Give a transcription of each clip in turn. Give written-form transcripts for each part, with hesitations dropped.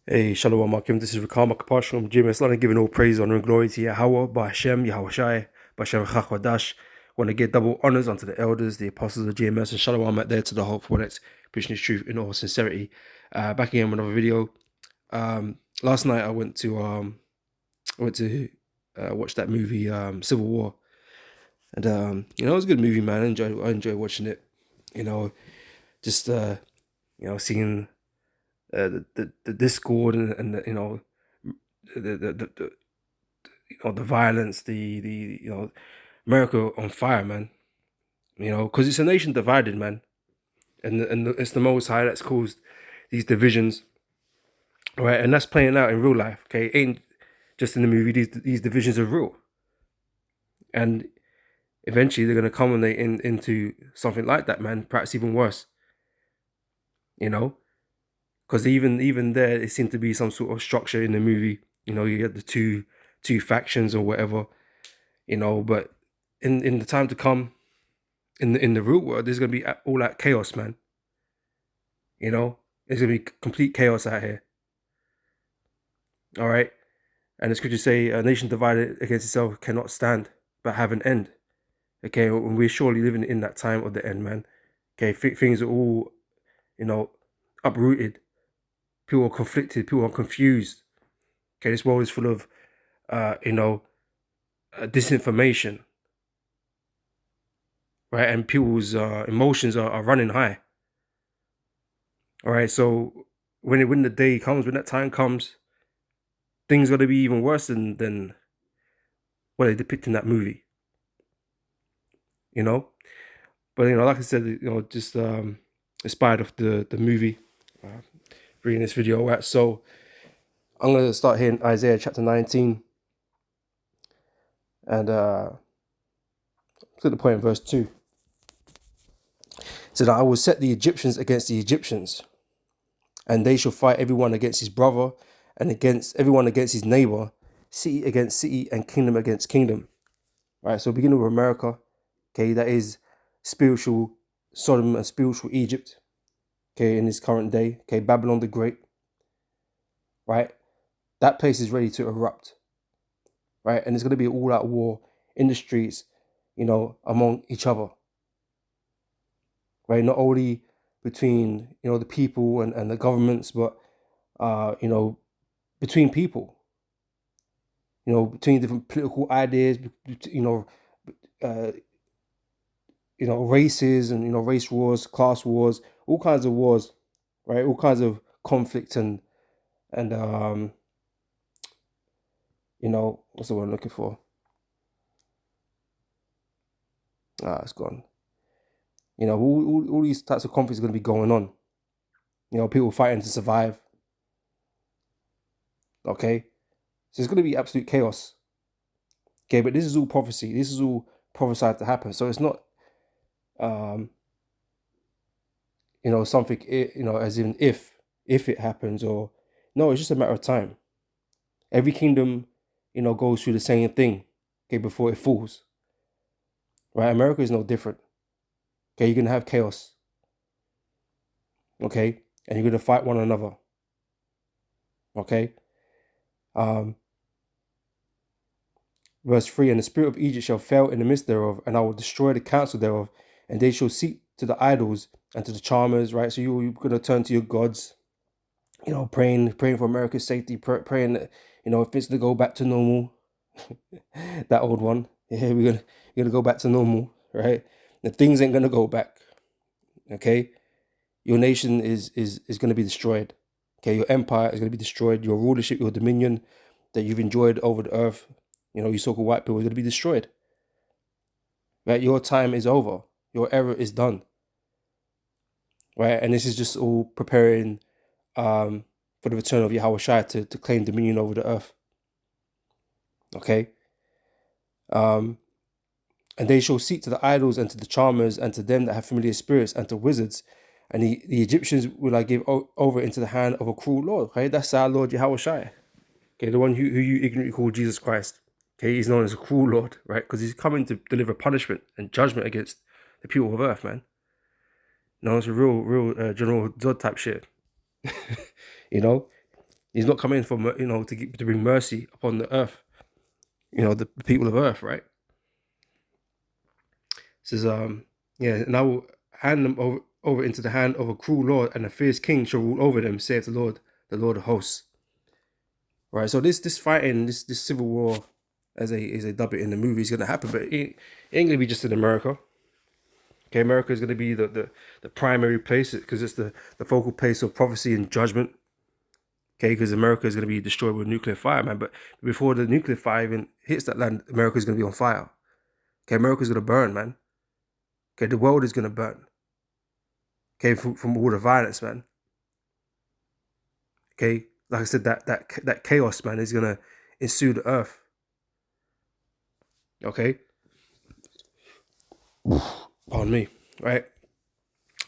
Hey, Shalom Akim. This is Rikama Kapashim, GMS London, giving all praise, honor, and glory to Yahweh, Bahashem, Yahushai, Bahashem Chachwadash. Want to give double honors unto the elders, the apostles of GMS, and Shalom out there to the Hope for it, preaching His truth in all sincerity. Back again with another video. Last night I went to watch that movie, Civil War, and it was a good movie, man. I enjoyed watching it. Just seeing the discord and the violence, the America on fire, man. Because it's a nation divided, man, and it's the Most High that's caused these divisions, right? And that's playing out in real life. Okay, it ain't just in the movie. These divisions are real, and eventually they're gonna culminate into something like that, man. Perhaps even worse. Because even there, it seemed to be some sort of structure in the movie. You get the two factions or whatever. But in the time to come, in the real world, there's gonna be all that chaos, man. There's gonna be complete chaos out here. All right, and the scriptures say, "A nation divided against itself cannot stand, but have an end." Okay, and we're surely living in that time of the end, man. Okay, things are all, uprooted. People are conflicted. People are confused. Okay, this world is full of, disinformation, right? And people's emotions are running high. All right, so when the day comes, when that time comes, things are gonna be even worse than what they depict in that movie. But like I said, just inspired of the movie, reading this video out. So I'm gonna start here in Isaiah chapter 19, and to the point in verse 2. So that I will set the Egyptians against the Egyptians, and they shall fight everyone against his brother, and against everyone against his neighbor, city against city, and kingdom against kingdom. Right. So beginning with America, okay, that is spiritual Sodom and spiritual Egypt. Okay, in this current day, okay, Babylon the Great. Right, that place is ready to erupt. Right, and there's going to be an all-out war in the streets, among each other. Right, not only between the people and the governments, but between people. Between different political ideas, uh, races and race wars, class wars, all kinds of wars, right? All kinds of conflict and what's the word I'm looking for? It's gone. All these types of conflicts are going to be going on. People fighting to survive. Okay, so it's going to be absolute chaos. Okay, but this is all prophecy. This is all prophesied to happen. So it's not, something, as in if it happens, or no, it's just a matter of time. Every kingdom, goes through the same thing, okay, before it falls. Right? America is no different. Okay, you're gonna have chaos. Okay, and you're gonna fight one another. Okay. Verse 3, and the spirit of Egypt shall fail in the midst thereof, and I will destroy the counsel thereof, and they shall seek to the idols and to the charmers, right? So you're going to turn to your gods, praying for America's safety, praying that, if it's to go back to normal, that old one, yeah, we're gonna go back to normal, right? The things ain't gonna go back, okay? Your nation is going to be destroyed, okay? Your empire is going to be destroyed. Your rulership, your dominion that you've enjoyed over the earth, you so-called white people, is going to be destroyed. Right? Your time is over. Your era is done. Right? And this is just all preparing for the return of Yahushua to claim dominion over the earth. Okay? And they shall seek to the idols and to the charmers and to them that have familiar spirits and to wizards. And the Egyptians will I give over into the hand of a cruel Lord. Okay? That's our Lord Yahushua. Okay? The one who you ignorantly call Jesus Christ. Okay, he's known as a cruel Lord, right? Because he's coming to deliver punishment and judgment against the people of earth, man. No, it's a real General Zod type shit. He's not coming for, to bring mercy upon the earth, the people of earth, right? It says, yeah, and I will hand them over into the hand of a cruel lord, and a fierce king shall rule over them, saith the Lord of hosts. Right, so this fighting, this civil war, as they dub it in the movie, is gonna happen, but it ain't gonna be just in America. Okay, America is gonna be the primary place, because it's the focal place of prophecy and judgment. Okay, because America is gonna be destroyed with nuclear fire, man. But before the nuclear fire even hits that land, America is gonna be on fire. Okay, America's gonna burn, man. Okay, the world is gonna burn. Okay, from all the violence, man. Okay, like I said, that chaos, man, is gonna ensue the earth. Okay, pardon me. Right,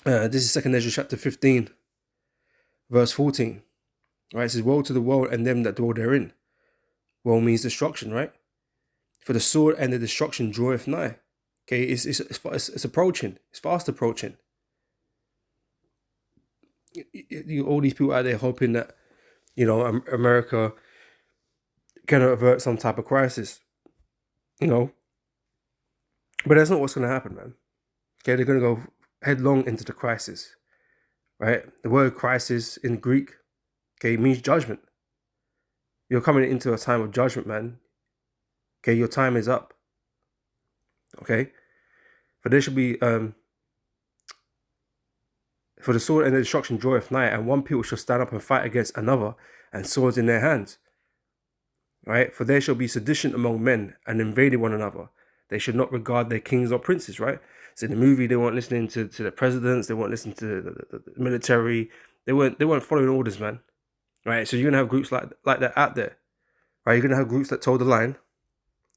this is 2 Ezra chapter 15, verse 14. Right, it says, "Woe to the world and them that dwell therein." Woe means destruction, right? For the sword and the destruction draweth nigh. Okay, it's approaching. It's fast approaching. All these people out there hoping that America can avert some type of crisis, but that's not what's going to happen, man. Okay, they're going to go headlong into the crisis, right? The word crisis in Greek, okay, means judgment. You're coming into a time of judgment, man. Okay, your time is up. Okay, for there shall be for the sword and the destruction draweth nigh, and one people shall stand up and fight against another, and swords in their hands. Right? For there shall be sedition among men, and invading one another. They should not regard their kings or princes, right? So in the movie, they weren't listening to the presidents, they weren't listening to the military, they weren't following orders, man. Right? So you're gonna have groups like that out there. Right? You're gonna have groups that toe the line.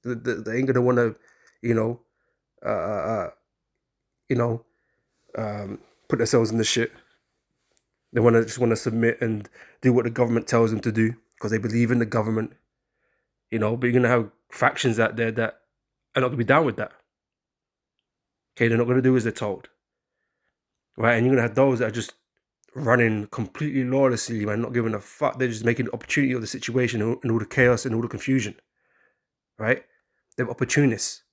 They ain't gonna wanna, put themselves in the shit. They just wanna submit and do what the government tells them to do because they believe in the government. But you're gonna have factions out there that are not gonna be down with that. Okay, they're not gonna do as they're told. Right, and you're gonna have those that are just running completely lawlessly, man, not giving a fuck. They're just making the opportunity of the situation and all the chaos and all the confusion. Right? They're opportunists.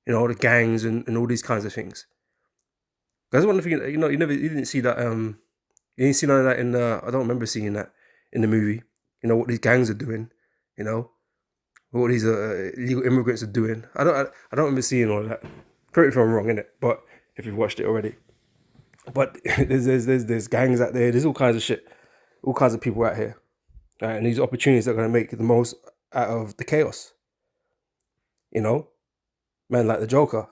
All the gangs and all these kinds of things. That's one thing. You didn't see that. You didn't see none of that in the. I don't remember seeing that in the movie. What these gangs are doing. What these illegal immigrants are doing. I don't remember seeing all of that. Correct me if I'm wrong, innit? But if you've watched it already. But there's gangs out there. There's all kinds of shit. All kinds of people out here. Right? And these opportunities are going to make the most out of the chaos. Man like the Joker.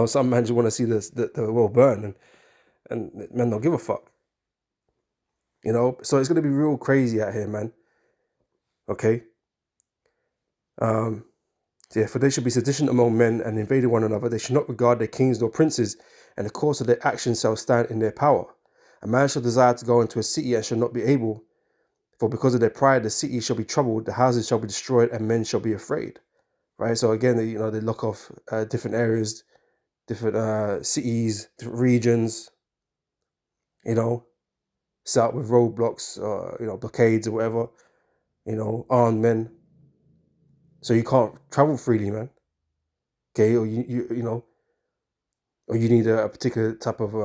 Some men just want to see the world burn, and men don't give a fuck. So it's going to be real crazy out here, man. Okay. Yeah, for they should be sedition among men and invading one another. They should not regard their kings nor princes, and the course of their actions shall stand in their power. A man shall desire to go into a city and shall not be able, for because of their pride the city shall be troubled, the houses shall be destroyed, and men shall be afraid. Right. So again, they lock off different areas, different cities, different regions. Set up with roadblocks, blockades or whatever. Armed men. So you can't travel freely, man. Okay, or or you need a particular type of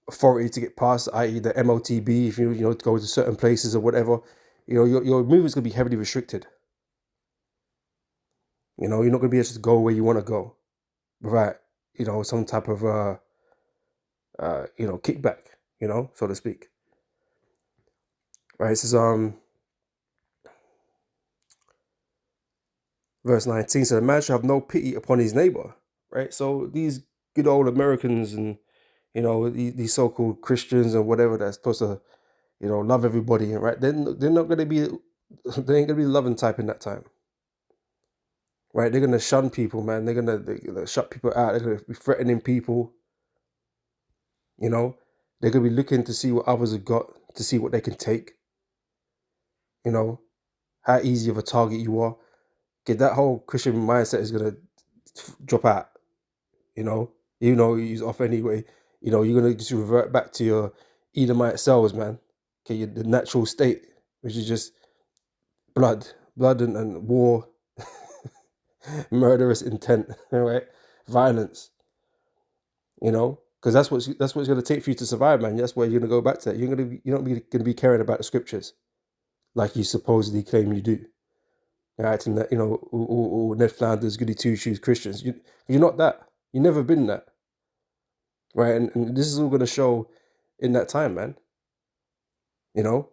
authority to get past, i.e. the MOTB, if you to go to certain places or whatever. Your movement's gonna be heavily restricted. You're not gonna be able to go where you want to go without some type of kickback, so to speak. Right, this is verse 19. So the man shall have no pity upon his neighbor. Right, so these good old Americans and these so-called Christians and whatever that's supposed to love everybody, right? They're not going to be, they ain't gonna be the loving type in that time, right? They're gonna shun people, man. They're gonna shut people out. They're gonna be threatening people. They're gonna be looking to see what others have got, to see what they can take. How easy of a target you are. Okay, that whole Christian mindset is gonna drop out. Even though he's off anyway. You know, you're gonna just revert back to your Edomite cells, man. Okay, the natural state, which is just blood and war, murderous intent, right? Violence. You know, because that's what's gonna take for you to survive, man. That's where you're gonna go back to that. You're not gonna be caring about the scriptures like you supposedly claim you do. Acting that, you know, or Ned Flanders, goody two shoes Christians. You're not that. You've never been that, right? And this is all gonna show in that time, man. You know,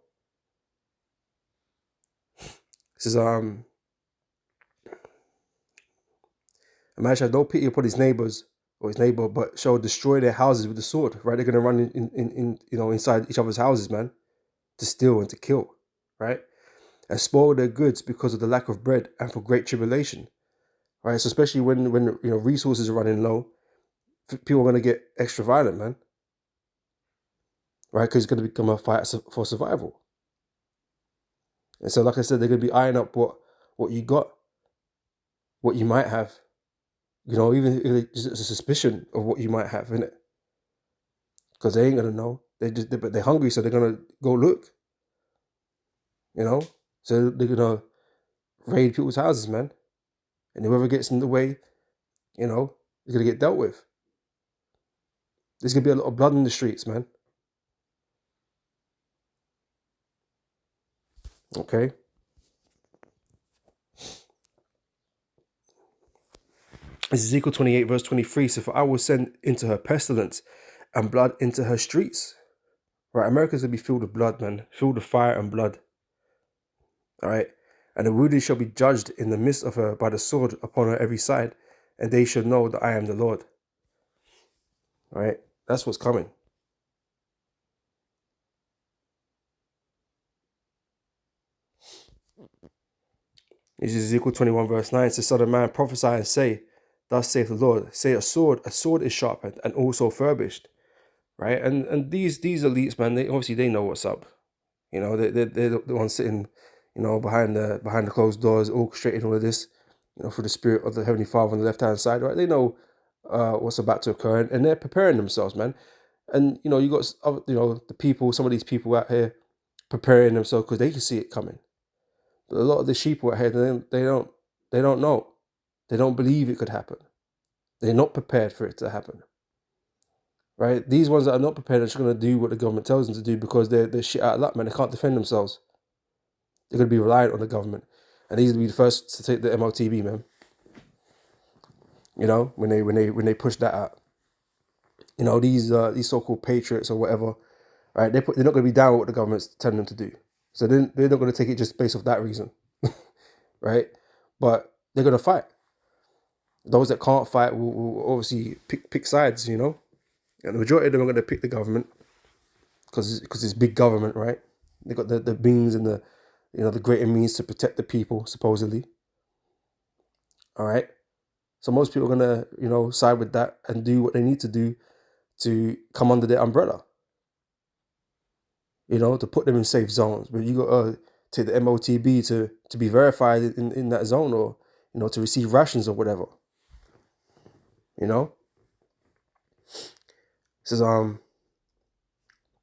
this is a man shall have no pity upon his neighbors or his neighbor, but shall destroy their houses with the sword. Right? They're gonna run in you know, inside each other's houses, man, to steal and to kill, right? And spoil their goods because of the lack of bread and for great tribulation, right? So especially when you know, resources are running low, people are gonna get extra violent, man, right? Because it's gonna become a fight for survival. And so, like I said, they're gonna be eyeing up what you got, what you might have, you know, even if it's just a suspicion of what you might have in it, because they ain't gonna know. But they're hungry, so they're gonna go look, you know. So they're gonna raid people's houses, man, and whoever gets in the way, you know, is gonna get dealt with. There's gonna be a lot of blood in the streets, man. Okay. Ezekiel 28 verse 23. So, for I will send into her pestilence and blood into her streets. Right, America's gonna be filled with blood, man, filled with fire and blood. All right, and the wounded shall be judged in the midst of her by the sword upon her every side, and they shall know that I am the Lord. All right, that's what's coming. This is Ezekiel 21 verse 9. It says, Son of man, prophesy and say, thus saith the Lord, say a sword is sharpened and also furbished. Right, and these elites, man, they obviously they know what's up. You know, they're the ones sitting, you know, behind the closed doors, orchestrating all of this, you know, for the spirit of the Heavenly Father on the left hand side, right? They know what's about to occur, and they're preparing themselves, man. And you know, you got, you know, the people, some of these people out here preparing themselves because they can see it coming. But a lot of the sheep out here, they don't know, they don't believe it could happen. They're not prepared for it to happen. Right? These ones that are not prepared are just going to do what the government tells them to do because they're shit out of luck, man. They can't defend themselves. They're going to be reliant on the government. And these will be the first to take the MOTB, man. You know, when they push that out. You know, these so-called patriots or whatever, right? They're not going to be down with what the government's telling them to do. So they're not going to take it just based off that reason, right? But they're going to fight. Those that can't fight will obviously pick sides, you know? And the majority of them are going to pick the government because it's big government, right? They got the means and the, you know, the greater means to protect the people, supposedly. All right. So most people are gonna, you know, side with that and do what they need to do to come under their umbrella. You know, to put them in safe zones. But you got to take the MOTB to be verified in that zone, or you know, to receive rations or whatever. You know. This is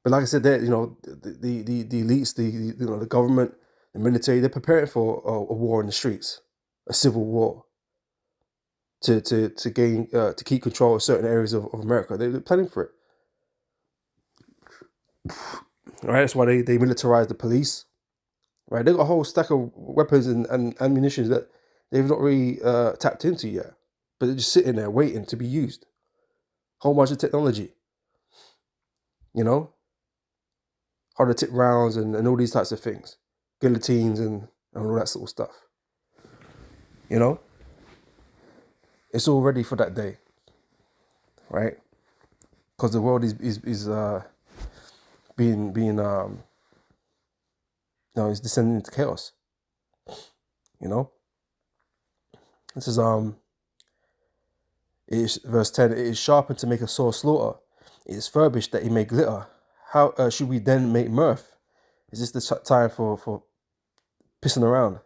But like I said, that, you know, the elites, you know, the government, the military, they're preparing for a war in the streets, a civil war, to gain to keep control of certain areas of America. They're planning for it. Right, that's why they militarize the police. Right, they got a whole stack of weapons and ammunition that they've not really tapped into yet, but they're just sitting there waiting to be used. Whole bunch of technology, you know, harder tip rounds and all these types of things, guillotines and all that sort of stuff. You know, it's all ready for that day, right? Because the world is being you know, is descending into chaos. You know, this is it is, verse 10. It is sharpened to make a sore slaughter. It is furbished that it may glitter. How should we then make mirth? Is this the time for pissing around?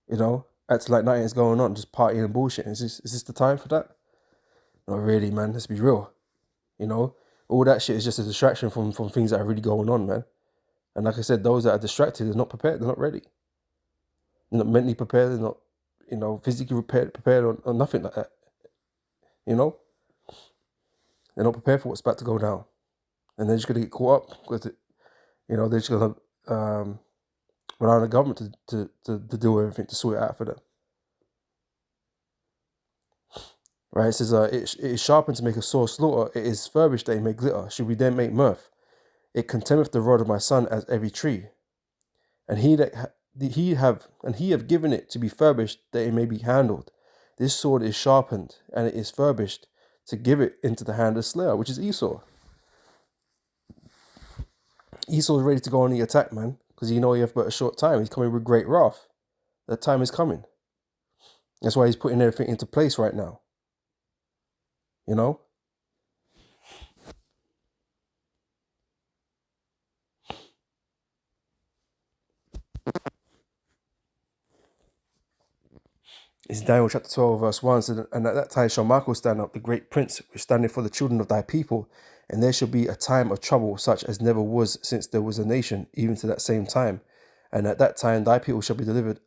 You know, acting like nothing's going on, just partying and bullshit. Is this the time for that? Not really, man. Let's be real. You know, all that shit is just a distraction from things that are really going on, man. And like I said, those that are distracted are not prepared. They're not ready. They're not mentally prepared. They're not, physically prepared or nothing like that. You know, they're not prepared for what's about to go down, and they're just gonna get caught up because they're just gonna rely on the government to do everything, to sort it out for them. Right? It says, it is sharpened to make a sore slaughter. It is furbished that it may glitter. Should we then make mirth? It contemneth the rod of my son as every tree, and he have given it to be furbished that it may be handled. This sword is sharpened, and it is furbished to give it into the hand of the slayer, which is Esau. Esau is ready to go on the attack, man, because he have but a short time. He's coming with great wrath. That time is coming. That's why he's putting everything into place right now. You know? It's Daniel chapter 12, verse 1. So, and at that time shall Michael stand up, the great prince, which standeth for the children of thy people. And there shall be a time of trouble, such as never was since there was a nation, even to that same time. And at that time thy people shall be delivered,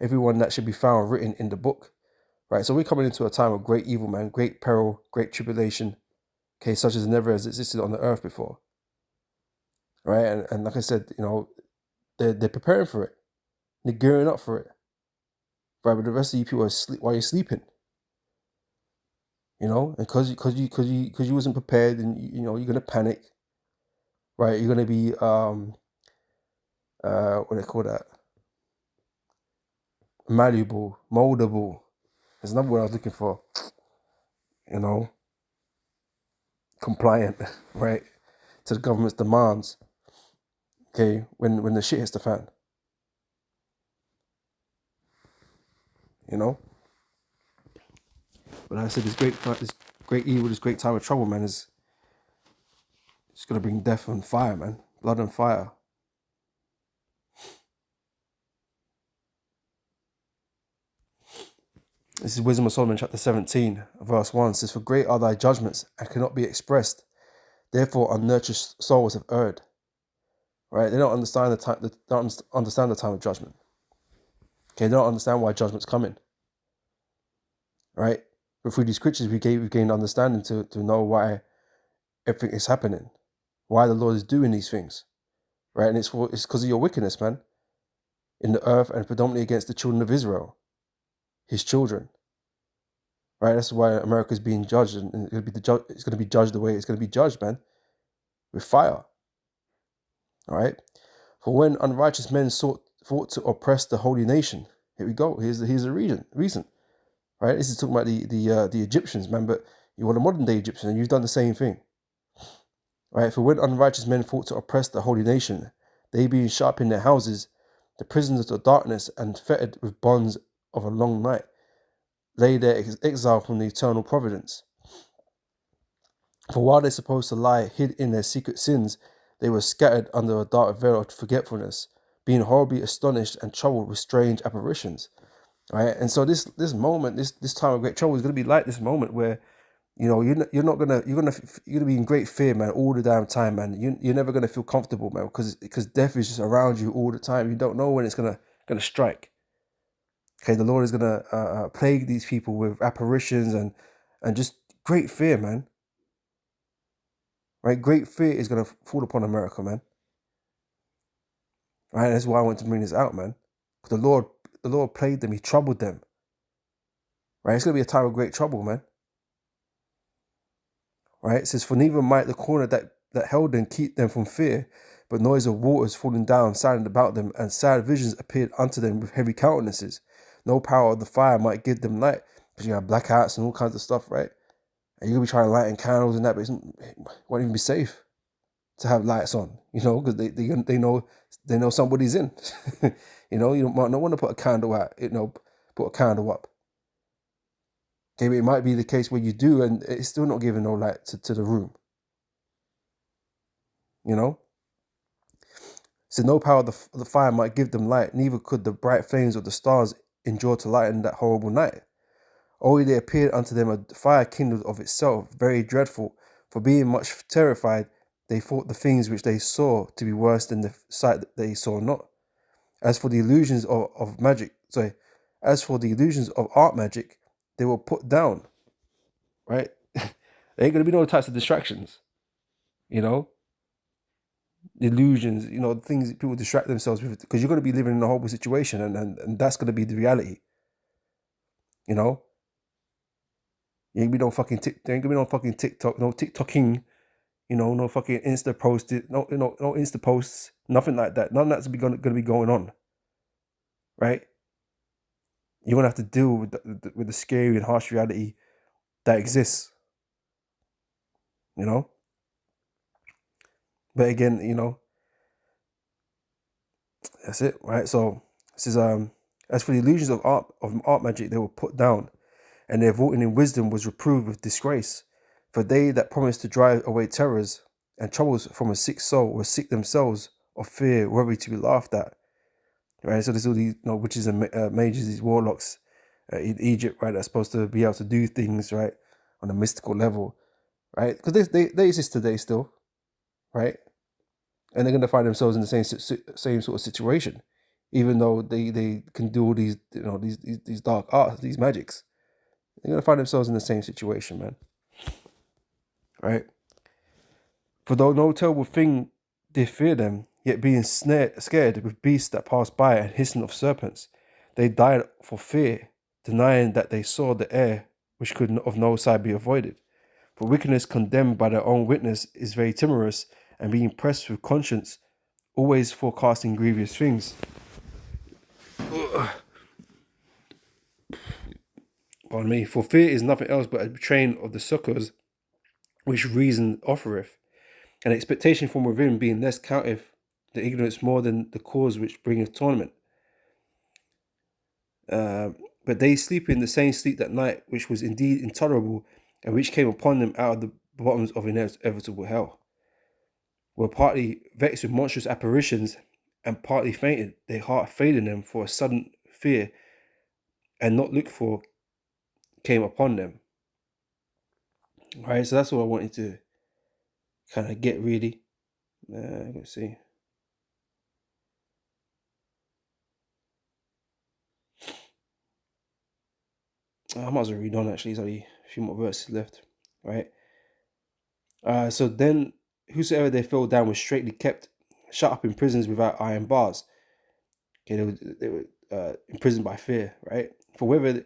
everyone that shall be found written in the book. Right, so we're coming into a time of great evil, man, great peril, great tribulation, okay, such as never has existed on the earth before. Right, and like I said, they're preparing for it. They're gearing up for it. Right, but the rest of you people are asleep while you're sleeping. And because you wasn't prepared, and you're gonna panic. Right, you're gonna be what do they call that? Malleable, moldable. There's another word I was looking for. Compliant, right, to the government's demands. Okay, when the shit hits the fan. But like I said, this great evil, this great time of trouble, man, it's gonna bring death and fire, man, blood and fire. This is Wisdom of Solomon, chapter 17, verse 1. It says, "For great are thy judgments, and cannot be expressed. Therefore, unnurtured souls have erred." Right? They don't understand the time. They don't understand the time of judgment. Okay, they don't understand why judgment's coming. Right? But through these scriptures, we gained understanding to know why everything is happening, why the Lord is doing these things. Right? And it's because of your wickedness, man, in the earth, and predominantly against the children of Israel, his children. Right? That's why America is being judged, and it's going to be judged the way it's going to be judged, man, with fire. All right. For when unrighteous men thought to oppress the holy nation, here we go. Here's the reason. Right. This is talking about the Egyptians, man. But you are the modern day Egyptians, and you've done the same thing. Right. For when unrighteous men thought to oppress the holy nation, they being sharp in their houses, the prisoners of darkness, and fettered with bonds of a long night, lay there exiled from the eternal providence. For while they're supposed to lie hid in their secret sins, they were scattered under a dark veil of forgetfulness, being horribly astonished and troubled with strange apparitions. Right, and so this moment, this time of great trouble is going to be like this moment where, you're gonna be in great fear, man, all the damn time, man. You're never gonna feel comfortable, man, because death is just around you all the time. You don't know when it's gonna strike. Okay, the Lord is gonna plague these people with apparitions and just great fear, man. Right, great fear is gonna fall upon America, man. Right, that's why I want to bring this out, man. Because the Lord plagued them, He troubled them. Right, it's gonna be a time of great trouble, man. Right, it says, "For neither might the corner that held them keep them from fear, but noise of waters falling down silent about them, and sad visions appeared unto them with heavy countenances. No power of the fire might give them light," because you have blackouts and all kinds of stuff, right? And you're gonna be trying to light candles and that, but it won't even be safe to have lights on, because they know somebody's in. You might not want to put a candle out, put a candle up. Okay, but it might be the case where you do, and it's still not giving no light to the room. So no power of the fire might give them light, neither could the bright flames of the stars endure to lighten that horrible night. Only there appeared unto them a fire kindled of itself, very dreadful. For being much terrified, they thought the things which they saw to be worse than the sight that they saw not. As for the illusions of magic, as for the illusions of art magic, they were put down. Right? There ain't gonna be no types of distractions. Illusions, things that people distract themselves with, because you're gonna be living in a horrible situation, and that's gonna be the reality. You ain't gonna be no fucking there ain't gonna be no fucking TikTok, no TikToking, no fucking Insta posts, no Insta posts, nothing like that. None of that's gonna be going on, right? You're gonna have to deal with the scary and harsh reality that exists, But again, that's it, right? So this is as for the illusions of art magic, they were put down, and their vaunting in wisdom was reproved with disgrace. For they that promised to drive away terrors and troubles from a sick soul were sick themselves of fear, worthy to be laughed at. Right, so there's all these witches and mages, these warlocks in Egypt, right? That's supposed to be able to do things, right, on a mystical level, right? Because they exist today still, right? And they're gonna find themselves in the same sort of situation, even though they can do all these these dark arts, these magics. They're gonna find themselves in the same situation, man. Right? For though no terrible thing did fear them, yet being scared with beasts that passed by and hissing of serpents, they died for fear, denying that they saw the air which could of no side be avoided. For wickedness condemned by their own witness is very timorous, and being pressed with conscience, always forecasting grievous things. Pardon me. For fear is nothing else but a betraying of the succours which reason offereth, and expectation from within being less counteth the ignorance more than the cause which bringeth torment. But they sleep in the same sleep that night, which was indeed intolerable, and which came upon them out of the bottoms of inevitable hell. Were partly vexed with monstrous apparitions, and partly fainted, their heart failing them for a sudden fear, and not looked for, came upon them. Right, so that's what I wanted to kind of get, really. Let's see. I might as well read on, actually. There's only a few more verses left, right? So then, whosoever they fell down was straightly kept, shut up in prisons without iron bars. Okay, they were imprisoned by fear, right? For whether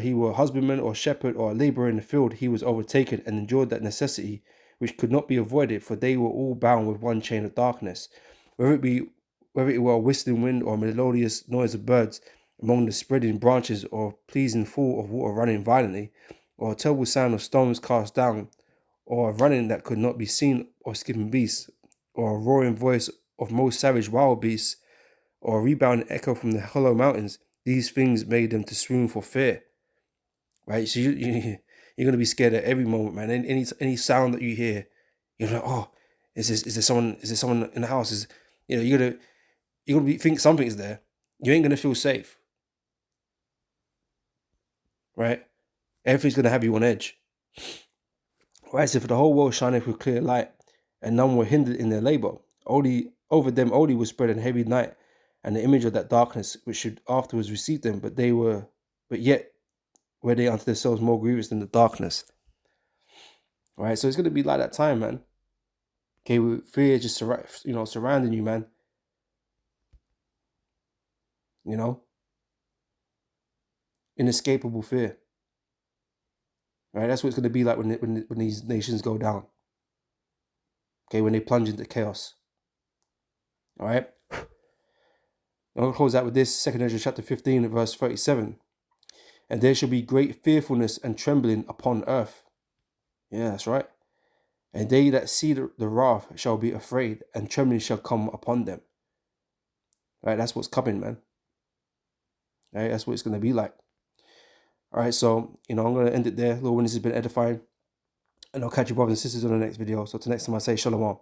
he were a husbandman or shepherd or a laborer in the field, he was overtaken and endured that necessity which could not be avoided, for they were all bound with one chain of darkness. Whether it were a whistling wind or a melodious noise of birds among the spreading branches, or pleasing fall of water running violently, or a terrible sound of stones cast down, or a running that could not be seen of skipping beasts, or a roaring voice of most savage wild beasts, or a rebounding echo from the hollow mountains, these things made them to swoon for fear. Right? So you're going to be scared at every moment, man. Any sound that you hear, you're like, oh, is there someone in the house? You're gonna think something's there. You ain't gonna feel safe. Right? Everything's gonna have you on edge. Right? So for the whole world shineth with clear light, and none were hindered in their labor. Only over them only was spread a heavy night, and the image of that darkness which should afterwards receive them, but yet were they unto themselves more grievous than the darkness. Right? So it's gonna be like that time, man. Okay, with fear just surrounding you, man. Inescapable fear. Right? That's what it's gonna be like when these nations go down. Okay, when they plunge into chaos. All right. I'll close out with this, 2 Ezra chapter 15, verse 37. And there shall be great fearfulness and trembling upon earth. Yeah, that's right. And they that see the wrath shall be afraid, and trembling shall come upon them. Right, that's what's coming, man. Right, that's what it's going to be like. All right, so, I'm going to end it there. Lord, when this has been edifying. And I'll catch you brothers and sisters on the next video. So till next time, I say shalom.